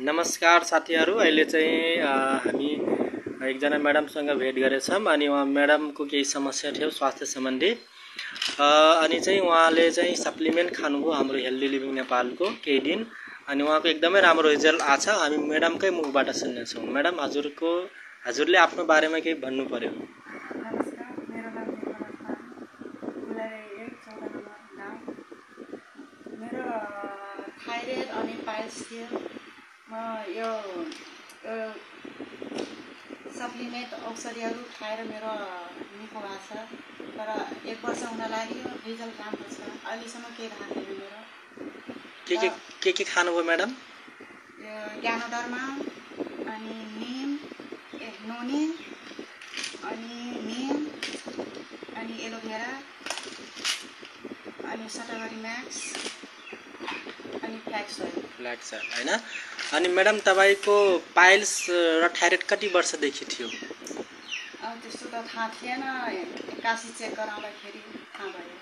नमस्कार साथीहरु, अहिले चाहिँ हामी एकजना म्याडमसँग भेट गरेछौं अनि उहाँ म्याडमको केही समस्या थियो स्वास्थ्य सम्बन्धी। अनि चाहिँ उहाँले चाहिँ सप्लिमेन्ट खानुभयो हाम्रो हेल्दी लिभिङ नेपालको केही दिन अनि उहाँको एकदमै राम्रो रिजल्ट आछ। हामी म्याडमकै मुखबाट सुन्ने छौं। म्याडम, हजुरले आफ्नो बारेमा केही भन्नु पर्यो। नमस्कार, मेरो नाम गुलारे 14 नम्बर गाउँ। मेरो थाइरोइड अनि पाइल्स थियो। म यो सप्लिमेन्ट औषधिहरू खाएर मेरो निको भएको छ। तर 1 वर्ष हुन लाग्यो, रिजल्ट राम्रो छ। अहिलेसम्म केही भएको छैन मेरो। के खानुभयो म्याडम? यो ज्ञानोदरमा अनि निम, नुनी अनि निम अनि एलोभेरा अनि सटाभरी म्याक्स अनि फ्ल्याक्स ओइल हैन। अनि म्याडम, तपाईको पाइल्स र थाइरोइड कति वर्षदेखि थियो? त्यस्तो त थाहा थिएन, 81 चेक गराउँदाखेरि थाहा भयो।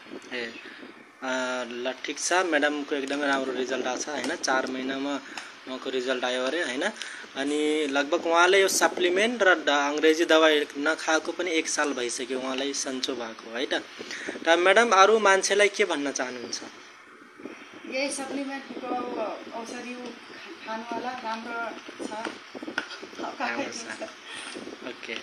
ल ठिक छ, म्याडमको एकदमै राम्रो रिजल्ट आछ हैन। 4 महिनामा उहाँको रिजल्ट आयो अरे हैन। अनि लगभग उहाँले यो सप्लिमेन्ट र अंग्रेजी दबाई नखाएको पनि 1 साल भइसक्यो उहाँलाई सन्चो भएको हैन। र म्याडम, अरु मान्छेलाई के भन्न चाहनुहुन्छ? यही सप्लिमेन्टको औषधि खानु होला, राम्रो छ। ओके।